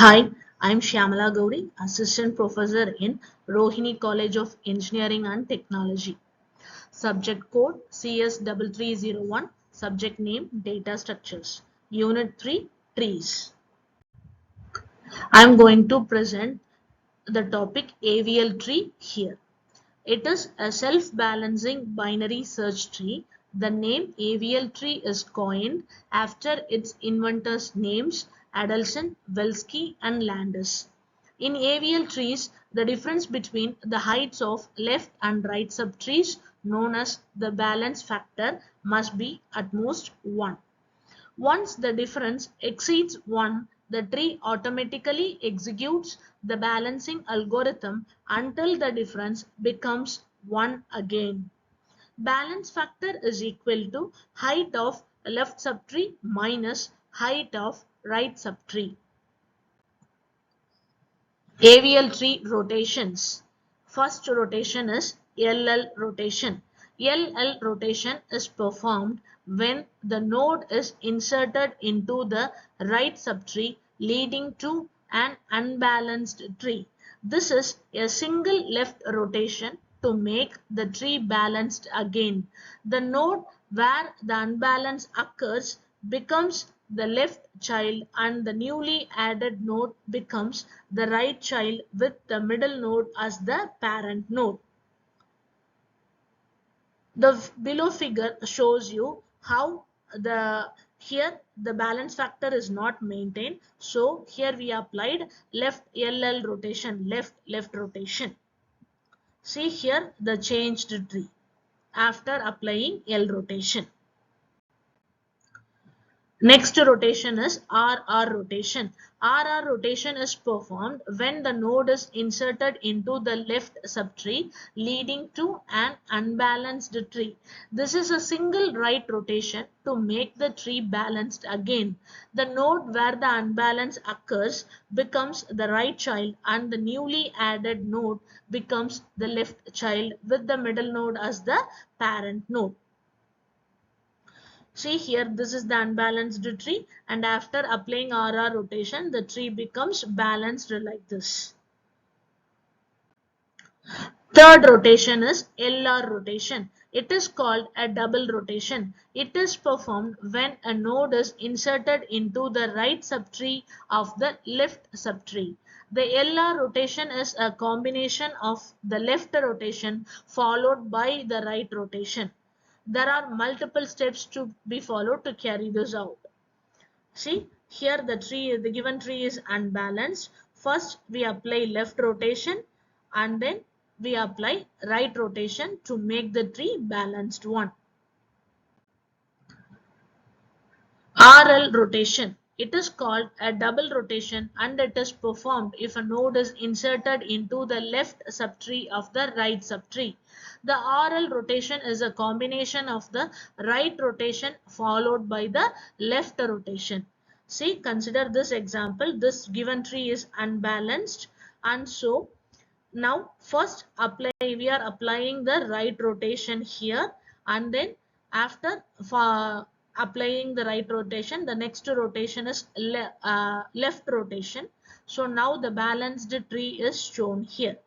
Hi, I'm Shyamala Gauri, Assistant Professor in Rohini College of Engineering and Technology. Subject code CS3301, subject name Data Structures, Unit 3 Trees. I'm going to present the topic AVL tree here. It is a self-balancing binary search tree. The name AVL tree is coined after its inventors' names Adelson, Velsky, and Landis. In AVL trees, the difference between the heights of left and right subtrees, known as the balance factor, must be at most 1. Once the difference exceeds 1, the tree automatically executes the balancing algorithm until the difference becomes 1 again. Balance factor is equal to height of left subtree minus height of right subtree. AVL tree rotations. First rotation is LL rotation. LL rotation is performed when the node is inserted into the right subtree leading to an unbalanced tree. This is a single left rotation to make the tree balanced again. The node where the unbalance occurs becomes the left child and the newly added node becomes the right child with the middle node as the parent node. The below figure shows you how here the balance factor is not maintained. So here we applied left LL rotation, left rotation. See here the changed tree after applying L rotation. Next rotation is RR rotation. RR rotation is performed when the node is inserted into the left subtree leading to an unbalanced tree. This is a single right rotation to make the tree balanced again. The node where the unbalance occurs becomes the right child and the newly added node becomes the left child with the middle node as the parent node. See here, this is the unbalanced tree, and after applying RR rotation, the tree becomes balanced like this. Third rotation is LR rotation. It is called a double rotation. It is performed when a node is inserted into the right subtree of the left subtree. The LR rotation is a combination of the left rotation followed by the right rotation. There are multiple steps to be followed to carry this out. See here the given tree is unbalanced. First we apply left rotation and then we apply right rotation to make the tree balanced one. RL rotation. It is called a double rotation and it is performed if a node is inserted into the left subtree of the right subtree. The RL rotation is a combination of the right rotation followed by the left rotation. See, consider this example. This given tree is unbalanced and so now first we are applying the right rotation here and then after applying the right rotation, the next rotation is left rotation. So now the balanced tree is shown here.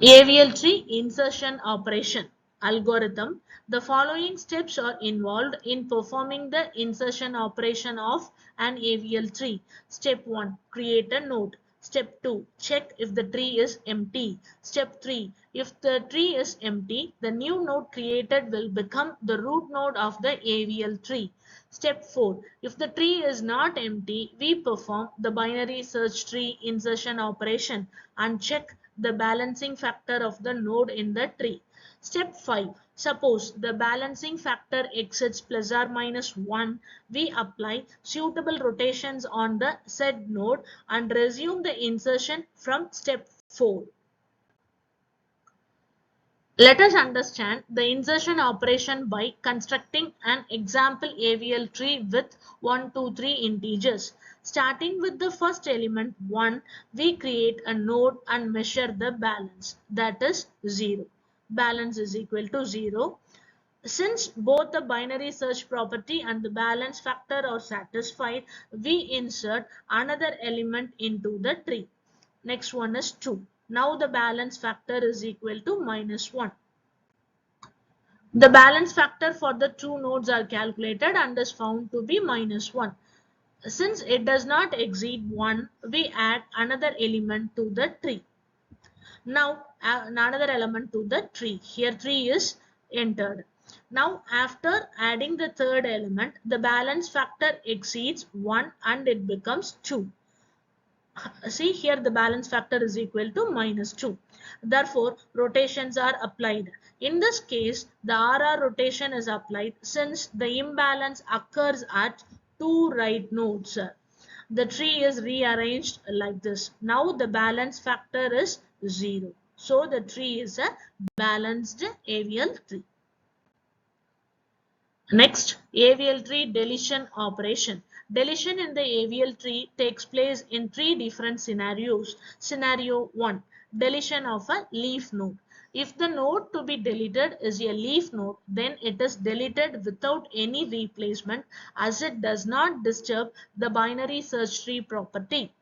AVL tree insertion operation algorithm. The following steps are involved in performing the insertion operation of an AVL tree. Step 1. Create a node. Step 2. Check if the tree is empty. Step 3. If the tree is empty, the new node created will become the root node of the AVL tree. Step 4. If the tree is not empty, we perform the binary search tree insertion operation and check the balancing factor of the node in the tree. Step 5. Suppose the balancing factor exceeds plus or minus 1, we apply suitable rotations on the said node and resume the insertion from step 4. Let us understand the insertion operation by constructing an example AVL tree with 1, 2, 3 integers. Starting with the first element 1, we create a node and measure the balance, that is 0. Balance is equal to 0. Since both the binary search property and the balance factor are satisfied, we insert another element into the tree. Next one is 2. Now the balance factor is equal to -1. The balance factor for the two nodes are calculated and is found to be -1. Since it does not exceed 1, we add another element to the tree. Now another element to the tree. Here 3 is entered. Now after adding the third element, the balance factor exceeds 1 and it becomes 2. See here the balance factor is equal to -2. Therefore, rotations are applied. In this case, the RR rotation is applied since the imbalance occurs at two right nodes. The tree is rearranged like this. Now the balance factor is 0. So the tree is a balanced AVL tree. Next, AVL tree deletion operation. Deletion in the AVL tree takes place in three different scenarios. Scenario 1. Deletion of a leaf node. If the node to be deleted is a leaf node, then it is deleted without any replacement as it does not disturb the binary search tree property.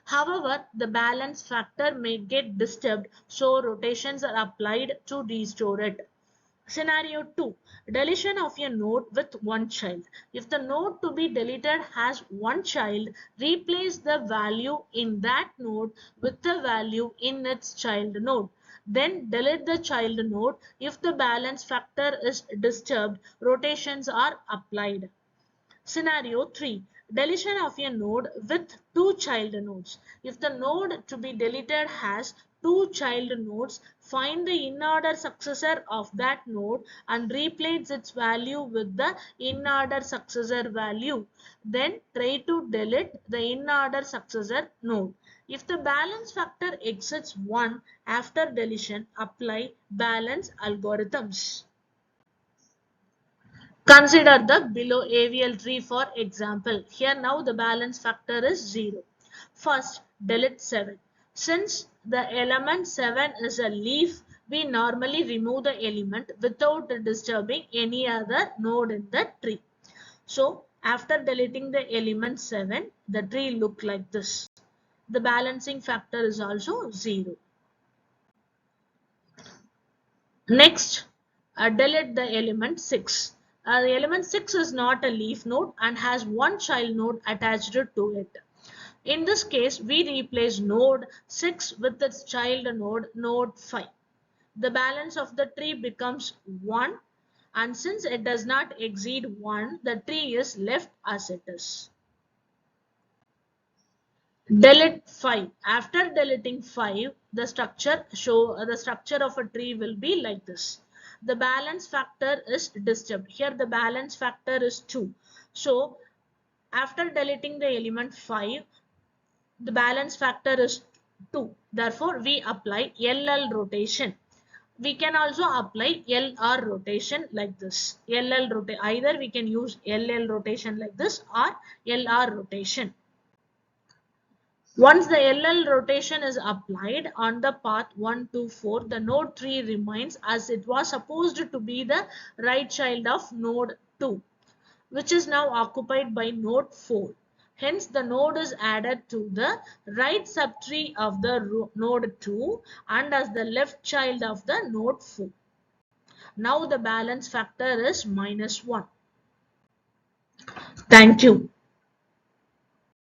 However, the balance factor may get disturbed, so rotations are applied to restore it. Scenario 2. Deletion of a node with one child. If the node to be deleted has one child, replace the value in that node with the value in its child node. Then delete the child node. If the balance factor is disturbed, rotations are applied. Scenario 3. Deletion of a node with two child nodes. If the node to be deleted has two child nodes, find the in-order successor of that node and replace its value with the in-order successor value. Then try to delete the in-order successor node. If the balance factor exceeds 1 after deletion, apply balance algorithms. Consider the below AVL tree for example. Here now the balance factor is 0. First, delete 7. Since the element 7 is a leaf, we normally remove the element without disturbing any other node in the tree. So, after deleting the element 7, the tree look like this. The balancing factor is also 0. Next, delete the element 6. The element 6 is not a leaf node and has one child node attached to it. In this case, we replace node 6 with its child node, node 5. The balance of the tree becomes 1, and since it does not exceed 1, the tree is left as it is. Delete 5. After deleting 5, the structure of a tree will be like this. The balance factor is disturbed. Here the balance factor is 2. So after deleting the element 5, the balance factor is 2. Therefore, we apply LL rotation. We can also apply LR rotation like this. LL rotation. Either we can use LL rotation like this or LR rotation. Once the LL rotation is applied on the path 1 to 4, the node 3 remains as it was supposed to be the right child of node 2, which is now occupied by node 4. Hence, the node is added to the right subtree of the node 2 and as the left child of the node 4. Now the balance factor is -1. Thank you.